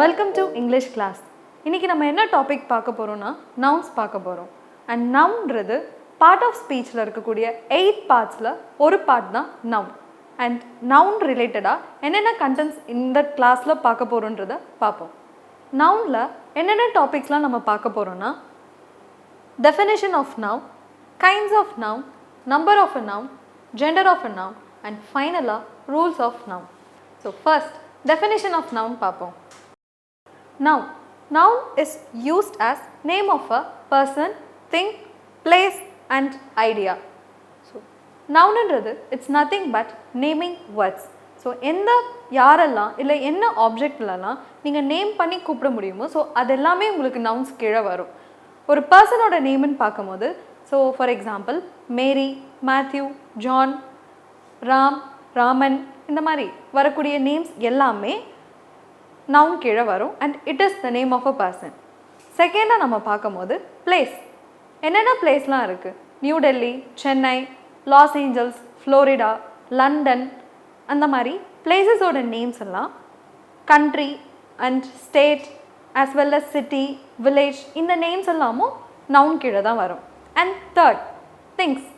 Welcome to English class. இன்னைக்கு நம்ம என்ன டாபிக் பார்க்க போறோம்னா nouns பார்க்க போறோம். And nounன்றது part of speechல இருக்கக்கூடிய 8 partsல ஒரு part தான் noun. And noun ரிலேட்டடா என்னென்ன contents இந்த கிளாஸ்ல பார்க்க போறோம்ன்றத பார்ப்போம். nounல என்னென்ன டாபிக்ஸ்லாம் நம்ம பார்க்க போறோம்னா definition of noun, kinds of noun, number of a noun, gender of a noun and finally rules of noun. So first definition of noun பார்ப்போம். Noun is used as name of a person, thing, place and idea. So noun என்றது it's nothing but naming words. So எந்த யாரெல்லாம் இல்லை என்ன ஆப்ஜெக்ட்லலாம் நீங்கள் name பண்ணி கூப்பிட முடியுமோ ஸோ அது எல்லாமே உங்களுக்கு nouns கீழே வரும். ஒரு பர்சனோட நேம்னு பார்க்கும்போது so for example Mary, Matthew, John, Ram, Raman இந்த மாதிரி வரக்கூடிய நேம்ஸ் எல்லாமே noun கீழே வரும் and it is the name of a person. செகண்டாக நம்ம பார்க்கும்போது பிளேஸ் என்னென்ன பிளேஸ்லாம் இருக்குது New Delhi, Chennai, Los Angeles, Florida, London அந்த மாதிரி பிளேசஸோட நேம்ஸ் எல்லாம் country and state as well as city, village இந்த நேம்ஸ் எல்லாமும் noun கீழே தான் வரும். அண்ட் தேர்ட் திங்ஸ்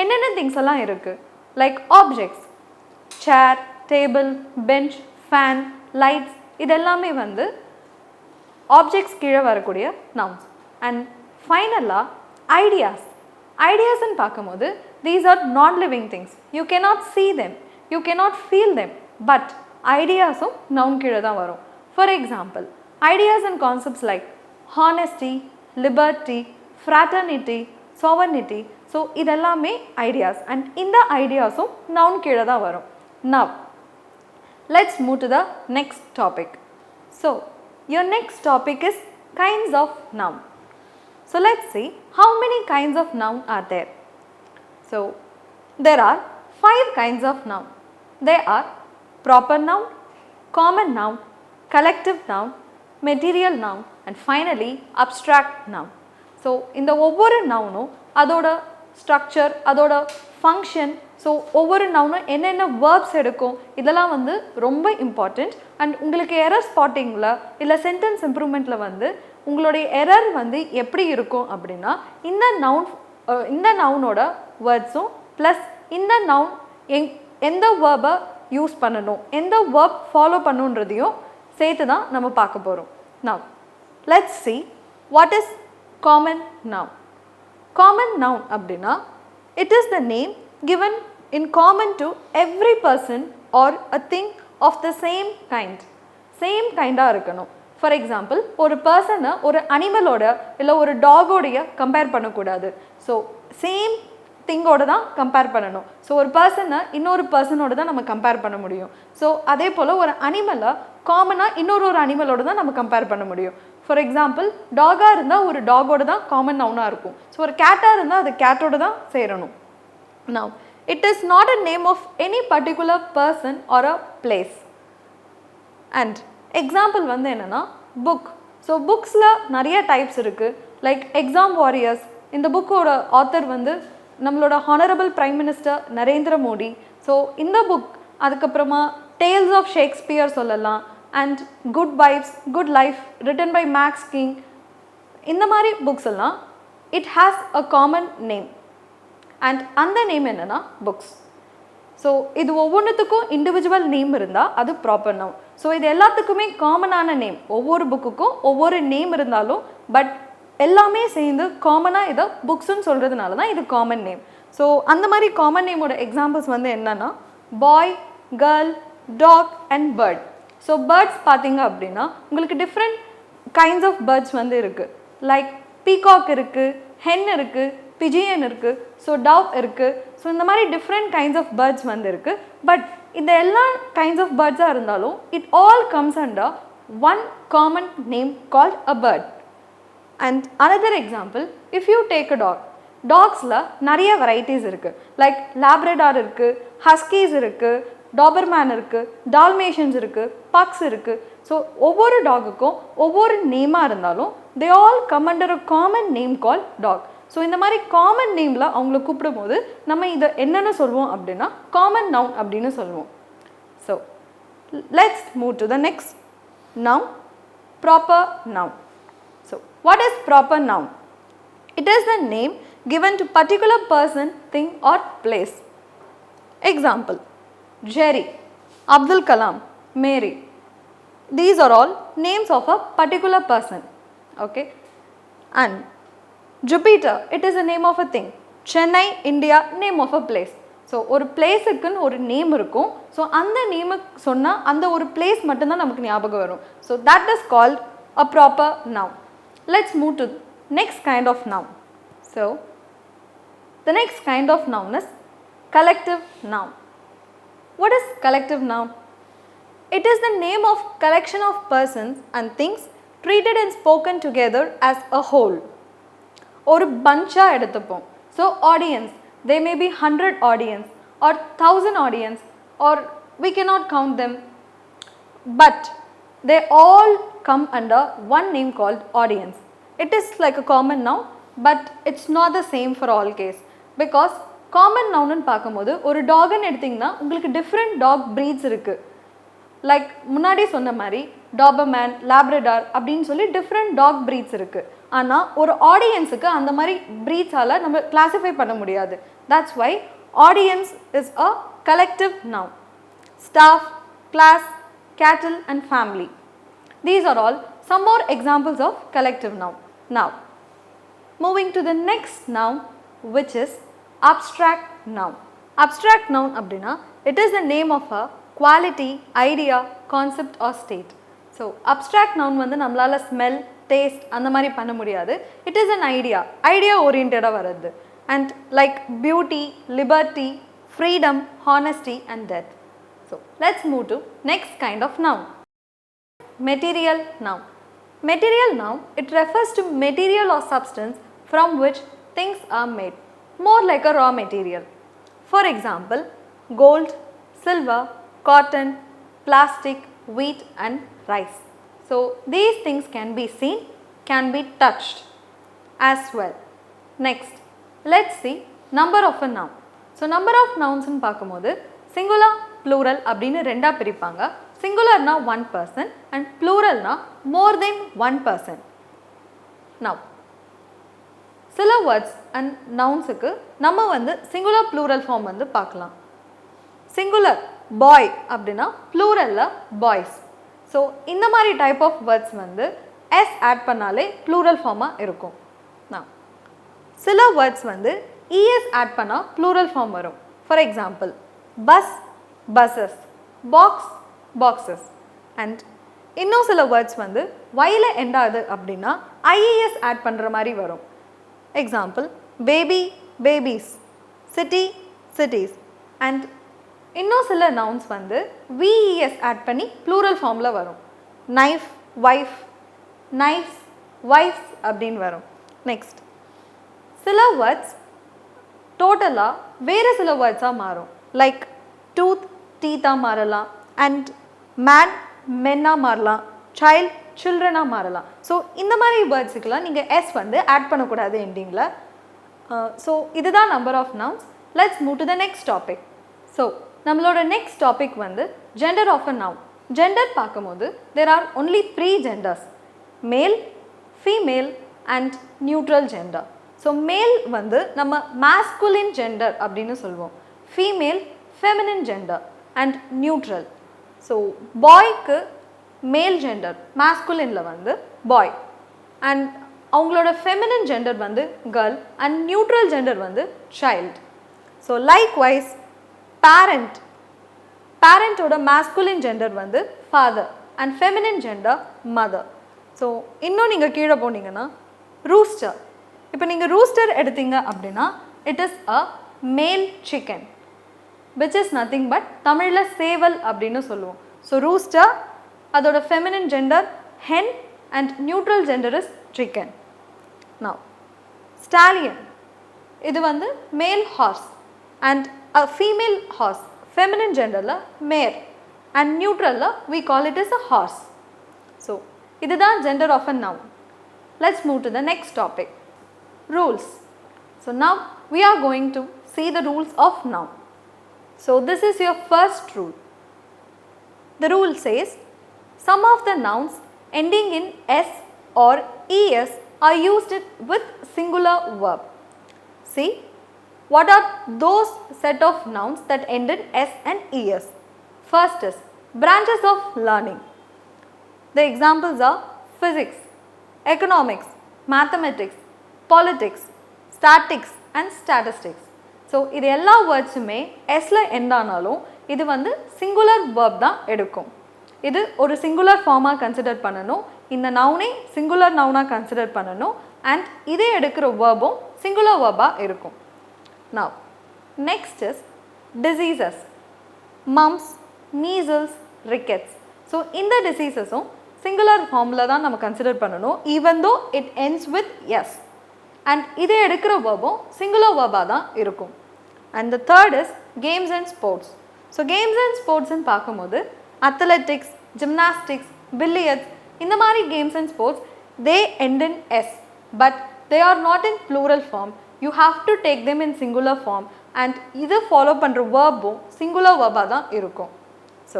என்னென்ன திங்ஸ் எல்லாம் இருக்குது like objects chair, table, bench, fan, lights இதெல்லாமே வந்து ஆப்ஜெக்ட்ஸ் கீழே வரக்கூடிய nouns. அண்ட் ஃபைனலாக ஐடியாஸ்ன்னு பார்க்கும்போது these are non living things, you cannot see them, you cannot feel them, but ஐடியாஸும் noun கீழே தான் வரும். For example ideas and concepts like honesty, liberty, fraternity, sovereignty so இதெல்லாமே ஐடியாஸ் அண்ட் இந்த ஐடியாஸும் noun கீழே தான் வரும். Now let's move to the next topic. So your next topic is kinds of noun. So let's see how many kinds of noun are there. So there are 5 kinds of noun. They are proper noun, common noun, collective noun, material noun and finally abstract noun. So இந்த ஒவ்வொரு நவுனும் அதோட structure, அதோட function, so ஒவ்வொரு நவுனும் என்னென்ன verbs எடுக்கும் இதெல்லாம் வந்து ரொம்ப இம்பார்ட்டண்ட். அண்ட் உங்களுக்கு எரர் ஸ்பாட்டிங்கில் இல்லை சென்டென்ஸ் இம்ப்ரூவ்மெண்ட்டில் வந்து உங்களுடைய எரர் வந்து எப்படி இருக்கும் அப்படின்னா இந்த நவுனோட வேர்ட்ஸும் ப்ளஸ் இந்த நவுன் எந்த வேர்பை யூஸ் பண்ணணும், எந்த வேர்ப் ஃபாலோ பண்ணுன்றதையும் சேர்த்து தான் நம்ம பார்க்க போகிறோம். Now let's see what is common noun. Common noun அப்படின்னா it is the name given in common to every person or a thing of the same kind. Same கைண்டாக இருக்கணும். ஃபார் எக்ஸாம்பிள் ஒரு பர்சனை ஒரு அனிமலோட இல்லை ஒரு டாகோடைய கம்பேர் பண்ணக்கூடாது. ஸோ சேம் திங்கோட தான் கம்பேர் பண்ணணும். ஸோ ஒரு பர்சனை இன்னொரு பர்சனோட தான் நம்ம கம்பேர் பண்ண முடியும். ஸோ அதே போல் ஒரு அனிமலை காமனாக இன்னொரு அனிமலோட தான் நம்ம கம்பேர் பண்ண முடியும். ஃபார் எக்ஸாம்பிள் டாகாக இருந்தால் ஒரு டாகோட தான் காமன் நவுனாக இருக்கும். ஸோ ஒரு கேட்டாக இருந்தால் அது கேட்டோட தான் சேரணும். Now it is not a name of any particular person or a place. And example வந்து என்னன்னா புக். ஸோ புக்ஸில் நிறைய டைப்ஸ் இருக்குது லைக் எக்ஸாம் வாரியர்ஸ். இந்த புக்கோட ஆத்தர் வந்து நம்மளோட honourable prime minister Narendra Modi. So இந்த புக் அதுக்கப்புறமா டேல்ஸ் ஆஃப் ஷேக்ஸ்பியர் சொல்லலாம். And good vibes, good life written by Max King இந்த மாதிரி புக்ஸ் எல்லாம் it has a common name and அந்த நேம் என்னென்னா புக்ஸ். ஸோ இது ஒவ்வொன்றுத்துக்கும் இண்டிவிஜுவல் நேம் இருந்தால் அது ப்ராப்பர் நவுன். ஸோ இது எல்லாத்துக்குமே காமனான நேம், ஒவ்வொரு புக்குக்கும் ஒவ்வொரு நேம் இருந்தாலும் பட் எல்லாமே சேர்ந்து காமனாக இதை புக்ஸுன்னு சொல்கிறதுனால தான் இது காமன் நேம். ஸோ அந்த மாதிரி காமன் நேமோட எக்ஸாம்பிள்ஸ் வந்து என்னென்னா boy, girl, dog and bird. So birds பார்த்தீங்க அப்படின்னா உங்களுக்கு டிஃப்ரெண்ட் கைண்ட்ஸ் ஆஃப் பேர்ட்ஸ் வந்து இருக்குது லைக் பீகாக் இருக்குது, ஹென் இருக்குது, பிஜியன் இருக்குது, ஸோ டவ் இருக்குது. ஸோ இந்த மாதிரி டிஃப்ரெண்ட் கைண்ட்ஸ் ஆஃப் பேர்ட்ஸ் வந்து இருக்குது. பட் இந்த எல்லா கைண்ட்ஸ் ஆஃப் பேர்ட்ஸாக இருந்தாலும் it all comes under one common name called a bird. And another example if you take a dog, டாக்ஸில் நிறைய வெரைட்டிஸ் இருக்குது லைக் லேப்ரடார் இருக்குது, ஹஸ்கீஸ் இருக்குது, டாபர்மேன் இருக்குது, டால்மேஷன்ஸ் இருக்குது, பக்ஸ் இருக்குது. ஸோ ஒவ்வொரு டாகுக்கும் ஒவ்வொரு நேமாக இருந்தாலும் they all come under a common name call dog. So இந்த மாதிரி காமன் நேமில் அவங்கள கூப்பிடும் போது நம்ம இதை என்னென்னு சொல்லுவோம் அப்படின்னா காமன் நவுன் அப்படின்னு சொல்லுவோம். So let's move to the next noun proper noun. So what is proper noun? It is the name given to particular person, thing or place. Example: Jerry, Abdul Kalam, Mary. These are all names of a particular person. Okay. And Jupiter, it is the name of a thing. Chennai, India, name of a place. So ஒரு பிளேஸுக்குன்னு ஒரு name இருக்கும். So அந்த நேமை சொன்னால் அந்த ஒரு place மட்டும்தான் நமக்கு ஞாபகம் வரும். So that is called a proper noun. Let's move to next kind of noun. So the next kind of noun is collective noun. What is collective noun? It is the name of collection of persons and things treated and spoken together as a whole. ஒரு பஞ்சாக எடுத்துப்போம். So audience, they may be 100 audience or 1000 audience, or we cannot count them, but they all come under one name called audience. It is like a common noun, but it's not the same for all case, because common noun னு பார்க்கும்போது ஒரு டாக்னு எடுத்திங்கன்னா உங்களுக்கு different talk breeds இருக்குது. Like முன்னாடி சொன்ன மாதிரி Dobermann, Labrador அப்படின்னு சொல்லி டிஃப்ரெண்ட் டாக் ப்ரீட்ஸ் இருக்குது. ஆனால் ஒரு ஆடியன்ஸுக்கு அந்த மாதிரி ப்ரீட்ஸால் நம்ம கிளாஸிஃபை பண்ண முடியாது. That's why audience is a collective noun. Staff, class, cattle and family. These are all some more examples of collective noun. Now, moving to the next noun, which is abstract noun. Abstract noun அப்படின்னா it is the name of a quality, idea, concept or state. So abstract noun வந்து நம்மளால smell, taste அந்த மாதிரி பண்ண முடியாது. It is an idea, idea ஓரியன்டாக வருது. And like beauty, liberty, freedom, honesty and death. So let's move to next kind of noun. Material noun. Material noun, it refers to material or substance from which things are made, more like a raw material. For example, gold, silver, cotton, plastic, wheat and rice. So these things can be seen, can be touched as well. Next, let's see number of a noun. So number of nouns னு பார்க்கும்போது singular, plural அப்படின்னு ரெண்டா பிரிப்பாங்க. சிங்குலர்னா one person and ப்ளூரல்னா more than one person. Now சில words and நவுன்ஸுக்கு நம்ம வந்து சிங்குலர் ப்ளூரல் ஃபார்ம் வந்து பார்க்கலாம். சிங்குலர் பாய் அப்படின்னா ப்ளூரலில் பாய்ஸ். ஸோ இந்த மாதிரி டைப் ஆஃப் வேர்ட்ஸ் வந்து எஸ் ஆட் பண்ணாலே ப்ளூரல் ஃபார்மாக இருக்கும். நான் சில வேர்ட்ஸ் வந்து இஎஸ் ஆட் பண்ணால் ப்ளூரல் ஃபார்ம் வரும். For example, bus, buses, box, boxes. And இன்னும் சில வேர்ட்ஸ் வந்து வைல எண்ட் ஆகுது அப்படின்னா ஐஏஎஸ் ஆட் பண்ணுற மாதிரி வரும். Example, baby, babies, city, cities. And இன்னும் சில நவுன்ஸ் வந்து விஇஎஸ் ஆட் பண்ணி ப்ளூரல் ஃபார்மில் வரும். நைஃப், வைஃப், நைஃப்ஸ், வைஃப்ஸ் அப்படின்னு வரும். நெக்ஸ்ட், சில வேர்ட்ஸ் டோட்டலாக வேறு சில வேர்ட்ஸாக மாறும். லைக் டூத், டீத்தாக மாறலாம். அண்ட் மேன், மென்னாக மாறலாம். சைல்ட், சில்ட்ரனாக மாறலாம். ஸோ இந்த மாதிரி வேர்ட்ஸுக்கெலாம் நீங்கள் எஸ் வந்து ஆட் பண்ணக்கூடாது எண்டிங்கில். ஸோ இதுதான் number of nouns. Let's move to the next topic. So நம்மளோட நெக்ஸ்ட் டாபிக் வந்து gender of a noun. Gender பார்க்கும்போது there are only 3 genders: male, female and neutral gender. So male வந்து நம்ம masculine gender அப்படின்னு சொல்லுவோம். Female feminine gender and neutral. So பாய்க்கு male gender மாஸ்குலினில் வந்து பாய், அண்ட் அவங்களோட ஃபெமினின் ஜெண்டர் வந்து கேர்ள் அண்ட் நியூட்ரல் ஜெண்டர் வந்து child. So like wise parent, பேரண்ட்டோட masculine gender வந்து father and feminine gender mother. So இன்னும் நீங்கள் கீழே போனீங்கன்னா ரூஸ்டர். இப்போ நீங்கள் ரூஸ்டர் எடுத்தீங்க அப்படின்னா it is a male chicken, which is nothing but தமிழில் சேவல் அப்படின்னு சொல்லுவோம். ஸோ ரூஸ்டர், அதோட feminine gender hen and neutral gender is chicken. Now, stallion, இது வந்து male horse and a female horse. Feminine ஜெண்டரில் மேர் அண்ட் நியூட்ரலில் we call it as a horse. So இதுதான் gender of a noun. Let's move to the next topic, rules. So now we are going to see the rules of noun. So this is your first rule. The rule says some of the nouns ending in s or es are used with singular verb. See, what are those set of nouns that end in s and es? First is branches of learning. The examples are physics, economics, mathematics, politics, statics and statistics. So, இது எல்லா வேர்ட்ஸுமே எஸ்ல end ஆனாலும் இது வந்து singular verb தான் எடுக்கும். இது ஒரு singular ஃபார்மாக consider பண்ணணும். இந்த நவுனே சிங்குலர் நவுனாக கன்சிடர் பண்ணணும். அண்ட் இதே எடுக்கிற வேர்பும் சிங்குலர் வேர்பாக இருக்கும். Now, next is diseases. Mumps, measles, rickets. So, இந்த diseases-உம் singular formula தான் நம்ம கன்சிடர் பண்ணணும். Even though it ends with yes. And இதே எடுக்கிற வேர்பும் singular வேர்பாக தான் இருக்கும். And the third is games and sports. So, games and sports ன்னு பார்க்கும்போது athletics, gymnastics, billiards இந்த மாதிரி games and sports they end in s. But they are not in plural form. You have to take them in singular form and இது follow பண்ணுற வேர்பும் singular வேர்பாக தான் இருக்கும். So,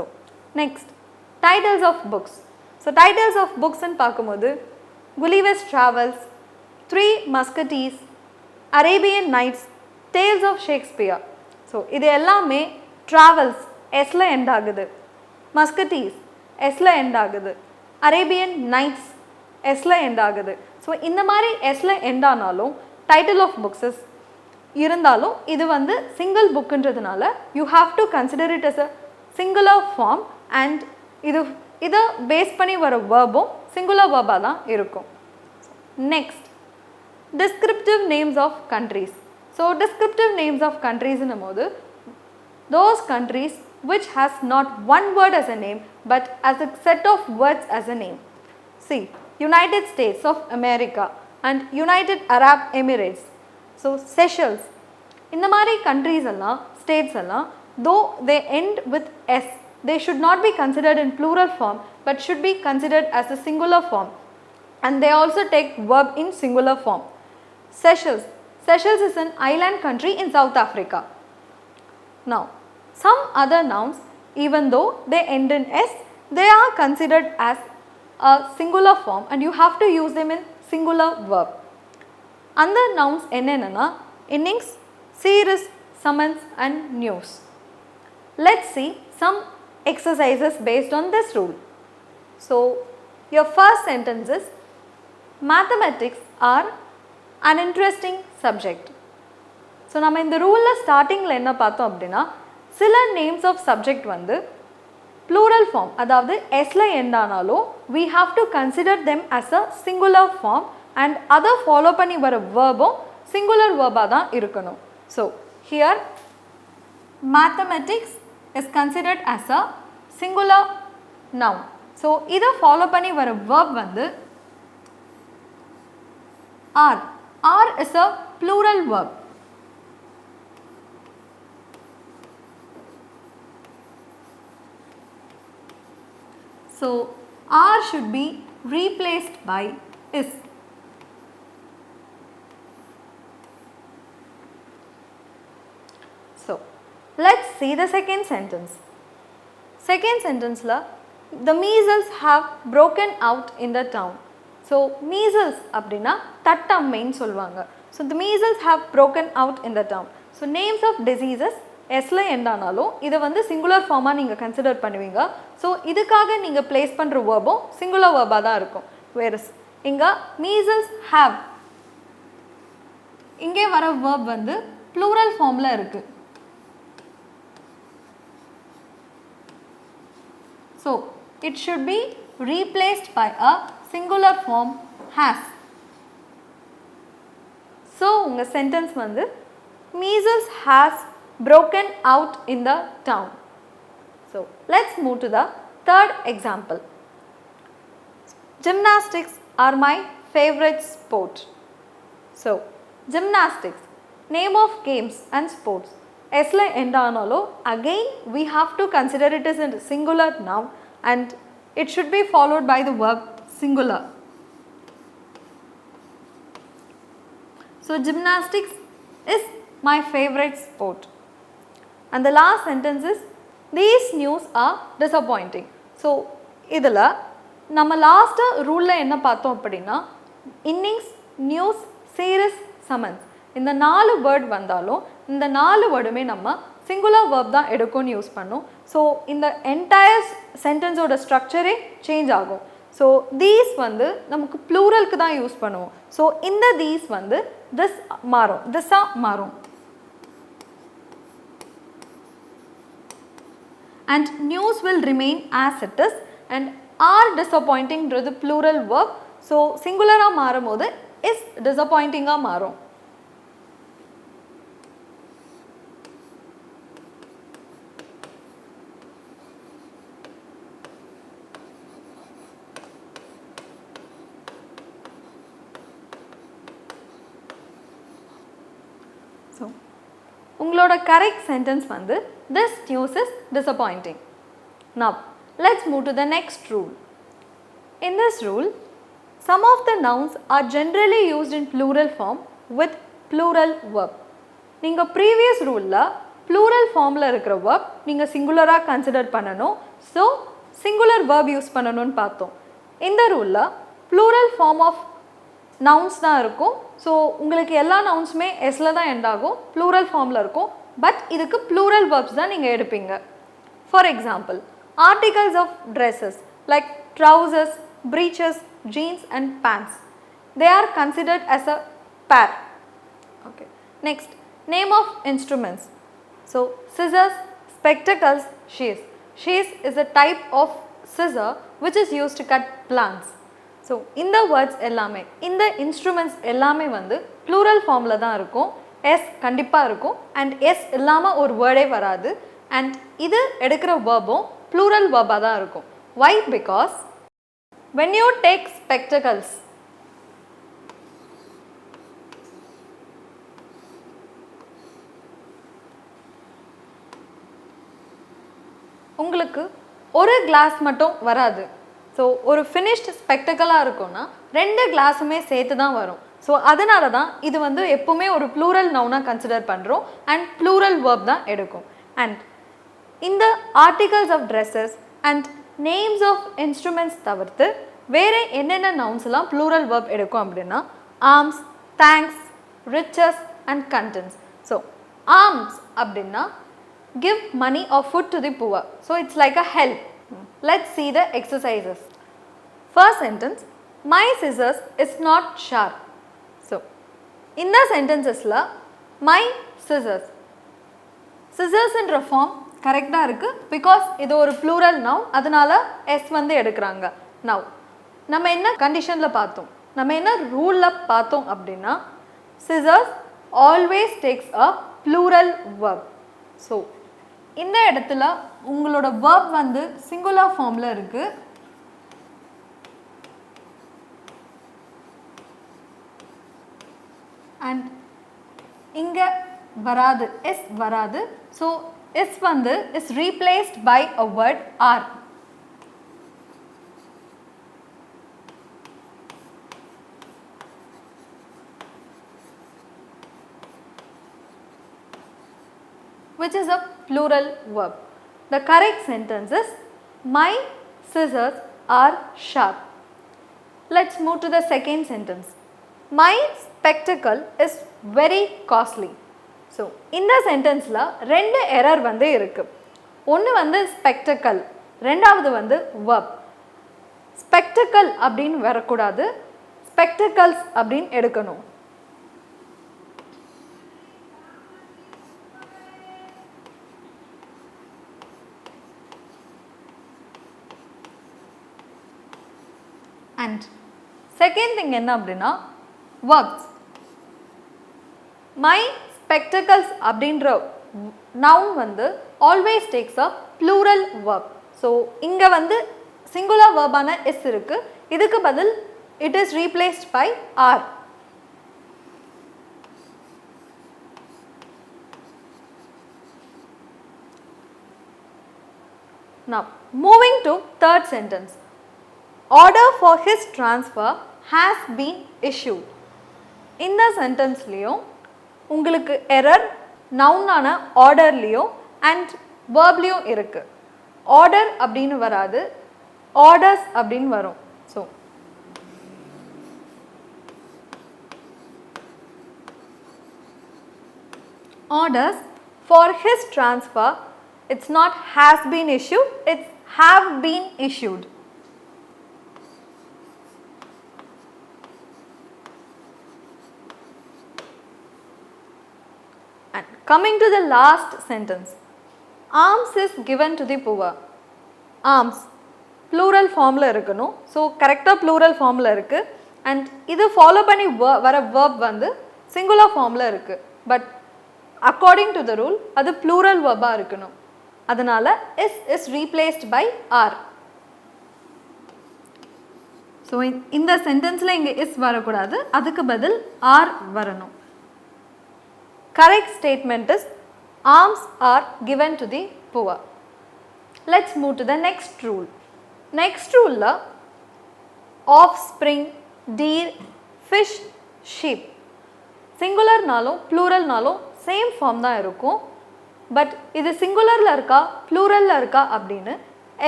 next titles of books. So, titles of books ன்னு பார்க்கும்போது Gulliver's Travels, Three Musketeers, Arabian Nights, Tales of Shakespeare. So, இது எல்லாமே travels sல end ஆகுது. Musketeers sல end ஆகுது. Arabian Nights sல end ஆகுது. So, இந்த மாதிரி sல end ஆனாலும் title of books இருந்தாலும் இது வந்து single bookன்றதுனால you have to consider it as a singular form and இதை பேஸ் பண்ணி வர வேர்பும் singular வேர்பாக தான் இருக்கும். Next, descriptive names of countries. So, descriptive names of countries ன்னும் போது those countries which has not one word as a name but as a set of words as a name. See, United States of America and United Arab Emirates. So, Seychelles. இந்த மாதிரி countries எல்லாம் states எல்லாம் though they end with s, they should not be considered in plural form but should be considered as a singular form. And they also take verb in singular form. Seychelles. Seychelles is an island country in South Africa. Now, some other nouns, even though they end in s, they are considered as a singular form and you have to use them in singular verb. Other nouns என்னென்னா innings, series, summons and news. Let's see some exercises based on this rule. So, your first sentence is mathematics are an interesting subject. So, நம்ம இந்த ரூல்ல ஸ்டார்டிங்ல என்ன பார்த்தோம் அப்படின்னா சில names of subject வந்து plural form அதாவது sல end ஆனாலும் we have to consider them as a singular form and அதை follow பண்ணி வர verbும் singular verb தான் இருக்கணும். So, here mathematics is considered as a singular noun. So, இதை follow பண்ணி வர verb வந்து are. Are is a plural verb. So, are should be replaced by is. So, let's see the second sentence. Second sentence la, the measles have broken out in the town. So, measles அப்படினா தட்டம்மைன்னு சொல்வாங்க. So, the measles have broken out in the town. So, names of diseases sல end ஆனாலும் இதை வந்து singular form நீங்க consider பண்ணுவீங்க. So, இதுக்காக நீங்க place பண்ற verbும் singular verb தான் இருக்கும். Whereas இங்க measles have இங்கே வர verb வந்து plural formல இருக்கு. So, it should be replaced by a singular form has. So, உங்க sentence வந்து measles has broken out in the town. So, let's move to the third example. Gymnastics are my favorite sport. So, gymnastics, name of games and sports. Sல end ஆனாலும் again we have to consider it as a singular noun and it should be followed by the verb singular. So, gymnastics is my favorite sport. And the last sentence is these news are disappointing. So, idhula நம்ம last ரூல்ல என்ன பார்த்தோம் அப்படின்னா innings, news, series, summons இந்த 4 word வந்தாலும் இந்த 4 வேர்டுமே நம்ம singular verb தான் எடுக்கும்னு use பண்ணோம். ஸோ இந்த என்டையர் சென்டென்ஸோட ஸ்ட்ரக்சரே சேஞ்ச் ஆகும். ஸோ தீஸ் வந்து நமக்கு ப்ளூரலுக்கு தான் யூஸ் பண்ணுவோம். ஸோ இந்த தீஸ் வந்து திஸ் மாறும், திஸ்ஸாக மாறும். And news will remain as it is and are disappointing ன்றது plural verb. So singular ஆ மாறும்போது is disappointing ஆ மாறும். So உங்களோட correct sentence வந்து this news is disappointing. Now let's move to the next rule. In this rule, some of the nouns are generally used in plural form with plural verb. நீங்க previous ruleல plural formல இருக்கிற verb நீங்க singular-ஆ consider பண்ணணும். So singular verb use பண்ணணும்னு பார்த்தோம். இந்த ruleல plural form of nouns தான் இருக்கும். So உங்களுக்கு எல்லா நவுன்ஸுமே எஸ்ல தான் எண்ட் ஆகும், ப்ளூரல் ஃபார்மில் இருக்கும். பட் இதுக்கு ப்ளூரல் வேர்ப்ஸ் தான் நீங்கள் எடுப்பீங்க. For example, articles of dresses like trousers, preaches, jeans and pants they are considered as a பேர். Okay, next name of instruments. So scissors, spectacles, she's. She's is a type of scissor which is used to cut plants. So இந்த words எல்லாமே, இந்த instruments எல்லாமே வந்து plural ஃபார்மில் தான் இருக்கும். S கண்டிப்பாக இருக்கும் அண்ட் எஸ் இல்லாமல் ஒரு வேர்டே வராது. அண்ட் இது எடுக்கிற வேர்பும் ப்ளூரல் வேர்பாக தான் இருக்கும். Why? Because when you take spectacles, உங்களுக்கு ஒரு கிளாஸ் மட்டும் வராது. ஸோ ஒரு ஃபினிஷ்டு ஸ்பெக்டக்கலாக இருக்கும்னா 2 கிளாஸுமே சேர்த்து தான் வரும். ஸோ அதனால தான் இது வந்து எப்போவுமே ஒரு ப்ளூரல் நவுனாக கன்சிடர் பண்ணுறோம் அண்ட் ப்ளூரல் வேர்ப் தான் எடுக்கும். அண்ட் இந்த articles of dresses and names of instruments தவிர்த்து வேறு என்னென்ன நவுன்ஸ்லாம் ப்ளூரல் வேர்ப் எடுக்கும் அப்படின்னா arms, thanks, riches and contents. So arms அப்படின்னா give money or food to the poor. So it's like a help. Let's see the exercises. First sentence, my scissors is not sharp. So in the sentences la my scissors, scissors என்ற form கரெக்டா இருக்கு because இது ஒரு plural noun, அதனால s வந்து எடுக்கறாங்க. Now நம்ம என்ன கண்டிஷன்ல பார்த்தோம், நம்ம என்ன ரூல்ல பார்த்தோம் அப்படின்னா scissors always takes a plural verb. So இந்த இடத்துல உங்களோட verb வந்து சிங்குலர் ஃபார்ம்ல இருக்கு. அண்ட் இங்க வராது, s வராது. ஸோ s வந்து is replaced by a word are. Which is a plural verb. The correct sentence is my scissors are sharp. Let's move to the second sentence. My spectacle is very costly. So in the sentence la ரெண்டு error வந்து இருக்கு. ஒன்னு வந்து spectacle, ரெண்டாவது வந்து verb. Spectacle அப்படினு வரக்கூடாது, spectacles அப்படினு எடுக்கணும். And second thing என்ன அப்படின்னா verbs. My spectacles அப்படின்ற noun வந்து always takes a plural verb. So இங்க வந்து singular verb ஆன s இருக்கு, இதுக்கு பதில் it is replaced by are. Now moving to third sentence. Order for his transfer has been issued. இந்த சென்டென்ஸ்லையும் உங்களுக்கு எரர் நவுனான ஆர்டர்லேயும் அண்ட் வேர்ப்லேயும் இருக்குது. ஆர்டர் அப்படின்னு வராது, orders அப்படின்னு வரும். So orders for his transfer, it's not has been issued, it's have been issued. And coming to the last sentence, alms is given to the poor. Alms plural formல இருக்கணும். So கரெக்டாக plural formல இருக்கு. And இது follow பண்ணி வர verb வந்து singular formல இருக்கு. But according to the rule அது plural verb-ஆ இருக்கணும். அதனால is replaced by are. So இந்த சென்டென்ஸில் இங்கே இஸ் வரக்கூடாது, அதுக்கு பதில் ஆர் வரணும். Correct statement is alms are given to the poor. Let's move to the next rule. Next rule la offspring, deer, fish, sheep singular நாலும் plural நாலும் same form தான் இருக்கும். பட் இது சிங்குலரில் இருக்கா ப்ளூரலில் இருக்கா அப்படின்னு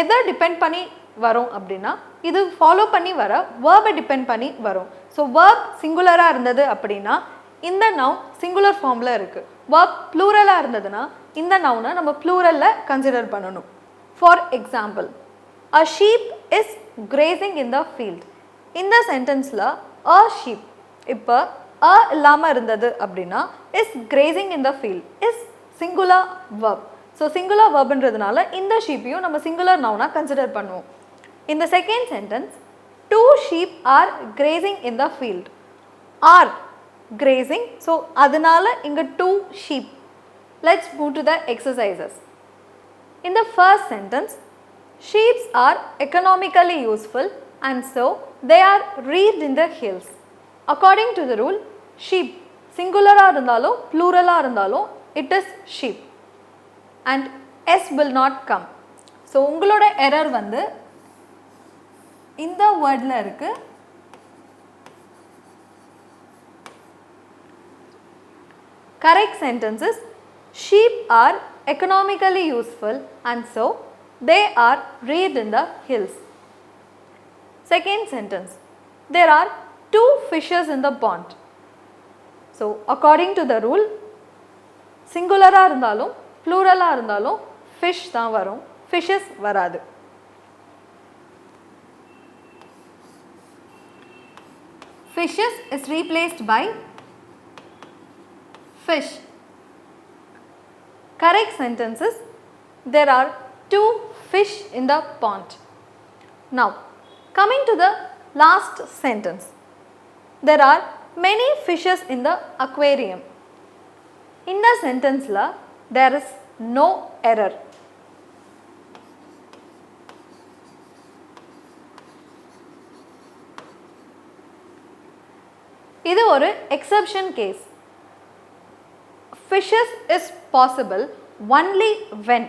எதை டிபெண்ட் பண்ணி வரும் அப்படின்னா இது ஃபாலோ பண்ணி வர வேர்பை டிபெண்ட் பண்ணி வரும். ஸோ வேர்ப் சிங்குலராக இருந்தது அப்படின்னா இந்த நவுன் சிங்குலர் ஃபார்மில் இருக்குது. வேர்ப் ப்ளூரலாக இருந்ததுன்னா இந்த நவுனை நம்ம ப்ளூரலில் கன்சிடர் பண்ணணும். For example, a sheep is grazing in the field. இந்த சென்டென்ஸில் a sheep இப்போ a இல்லாமல் இருந்தது அப்படின்னா is grazing in the field is singular verb. ஸோ சிங்குலர் வேர்ப்ன்றதுனால இந்த ஷீப்பையும் நம்ம சிங்குலர் நவுனாக கன்சிடர் பண்ணுவோம். இந்த second sentence, 2 sheep are grazing in the field. are grazing, so அதனால இங்கே 2 sheep. Let's move to the exercises. In the first sentence, sheep are economically useful and so they are reared in the hills. According to the rule, sheep singular-ஆ இருந்தாலும் plural-ஆ இருந்தாலும் it is sheep and s will not come. So உங்களோட error வந்து இந்த வேர்டில் இருக்கு. Correct sentence is sheep are economically useful and so they are reared in the hills. Second sentence, there are 2 fishes in the pond. So according to the rule, சிங்குலராக இருந்தாலும் ப்ளூரலாக இருந்தாலும் fish தான் வரும், fishes வராது. Fishes is replaced by fish. Correct sentence is there are 2 fish in the pond. Now coming to the last sentence, there are many fishes in the aquarium. In the sentence la there is no error. இது ஒரு exception case. Fishes is possible only when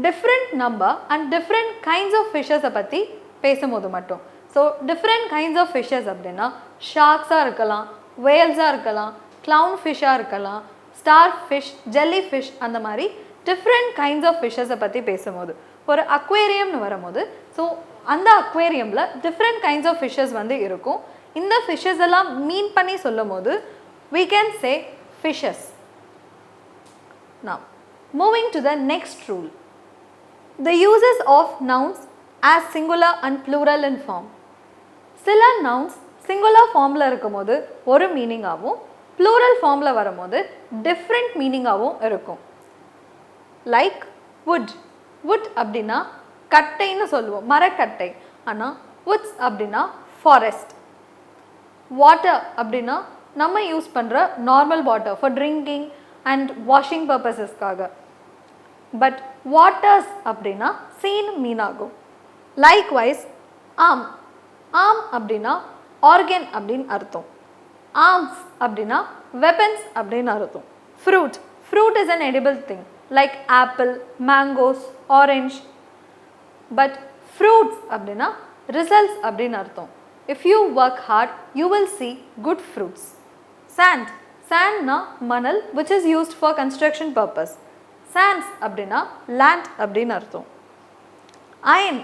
different number and different kinds of fishes பற்றி பேசும்போது மட்டும். So different kinds of fishes அப்படின்னா ஷார்க்ஸாக இருக்கலாம், வேல்ஸாக இருக்கலாம், clown ஃபிஷ்ஷாக இருக்கலாம், star fish, jelly fish, அந்த மாதிரி டிஃப்ரெண்ட் கைண்ட்ஸ் ஆஃப் ஃபிஷ்ஷஸை பற்றி பேசும்போது ஒரு அக்வேரியம்னு வரும்போது ஸோ அந்த அக்வேரியமில் டிஃப்ரெண்ட் கைண்ட்ஸ் ஆஃப் ஃபிஷ்ஷஸ் வந்து இருக்கும். இந்த ஃபிஷ்ஷஸ் எல்லாம் மீன் பண்ணி சொல்லும் போது we can say fishes. Now moving to the next rule, the uses of nouns as singular and plural in form. சில nouns சிங்குலர் ஃபார்மில் இருக்கும்போது ஒரு மீனிங்காகவும் plural ஃபார்மில் வரும்போது டிஃப்ரெண்ட் மீனிங்காகவும் இருக்கும். Like wood. wood அப்படின்னா கட்டைன்னு சொல்லுவோம், மரக்கட்டை. ஆனால் woods அப்படின்னா ஃபாரஸ்ட். வாட்டர் அப்படின்னா நம்ம யூஸ் பண்ணுற normal water for drinking and washing பர்பஸஸ்க்காக. பட் வாட்டர்ஸ் அப்படின்னா சீன் மீன் ஆகும். லைக்வைஸ் ஆம். ஆம் அப்படின்னா ஆர்கன் அப்படின்னு அர்த்தம். ஆர்ம்ஸ் அப்படின்னா வெப்பன்ஸ் அப்படின்னு அர்த்தம். Fruit. Fruit is an edible thing like apple, mangoes, orange. But fruits அப்படின்னா ரிசல்ட்ஸ் அப்படின்னு அர்த்தம். If you work hard, you will see good fruits. Sand. Sand மணல் which is used for construction purpose. Sands அப்படின்னா land அப்படின்னு அர்த்தம். Iron.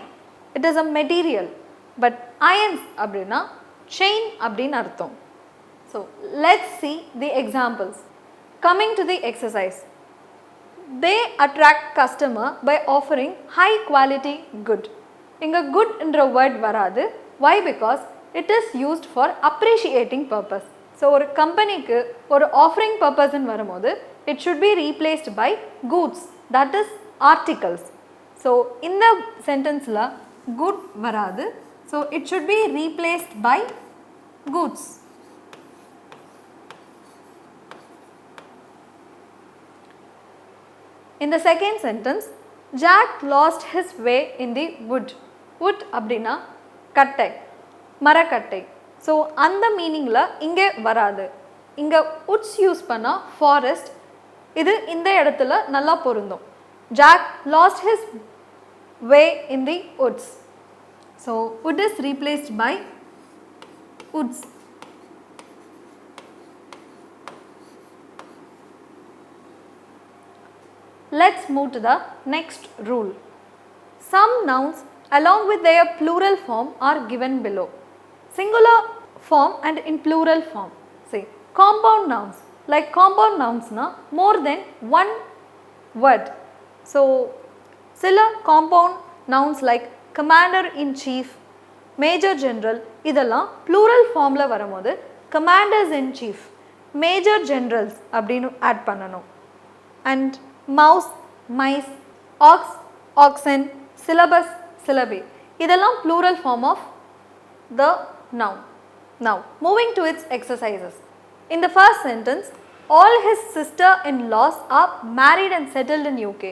it is a material. But irons அப்படினா chain அப்படின்னு அர்த்தம். So let's see the examples. Coming to the exercise. They attract customer by offering high quality good. இங்க good என்ற word வராது. Why? Because it is used for appreciating purpose. So ஒரு கம்பெனிக்கு ஒரு offering purpose ன்னு வரும்போது it should be replaced by goods, that is articles. So இந்த sentenceல good வராது. So it should be replaced by goods. In the second sentence, Jack lost his way in the wood. Wood அப்படினா கட்டை, மரக்கட்டை. So அந்த மீனிங்ல இங்கே வராது. இங்க woods use பண்ணா forest, இது இந்த இடத்துல நல்லா பொருந்தும். Jack lost his way in the woods. So wood is replaced by woods. Let's move to the next rule. Some nouns along with their plural form are given below. Singular form and in plural form. See, compound nouns. Like compound nouns na more than one word. So சில compound nouns like commander in chief, major general இதெல்லாம் plural formல வரும்போது commanders in chief, major generals அப்படின்னு add பண்ணணும். And mouse, mice, ox, oxen, syllabus, syllabi இதெல்லாம் plural form of the noun. Now moving to its exercises. In the first sentence, all his sister-in-laws are married and settled in UK.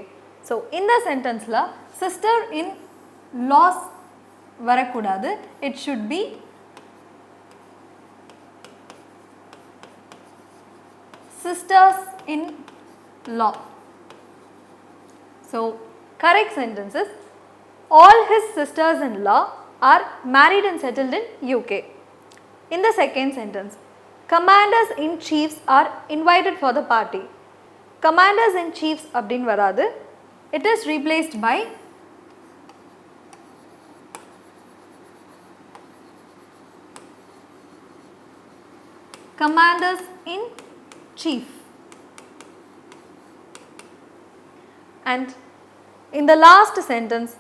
So in the sentence la sister-in-laws varakudadu, it should be sisters-in-law. So correct sentence is all his sisters-in-law are married and settled in UK. In the second sentence, commanders in chiefs are invited for the party. Commanders in chiefs அப்படின் வராது. It is replaced by commanders in chief. And in the last sentence,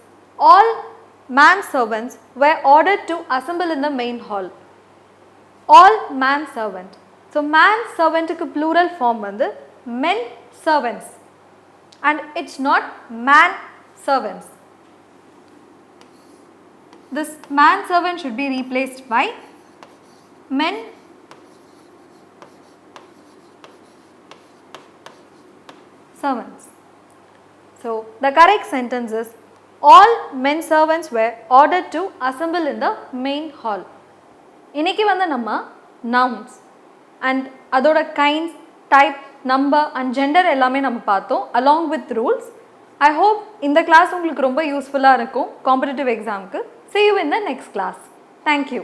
all manservants were ordered to assemble in the main hall. All manservant. So manservant க்கு plural form வந்து men servants and it's not man servants. This man servant should be replaced by men servants. So the correct sentence is all men servants were ordered to assemble in the main hall. இன்னைக்கு வந்து நம்ம nouns and அதோட kinds, type, number and gender எல்லாமே நம்ம பார்த்தோம் along with rules. I hope இந்த class உங்களுக்கு ரொம்ப யூஸ்ஃபுல்லா இருக்கும் competitive examக்கு. See you in the next class. Thank you.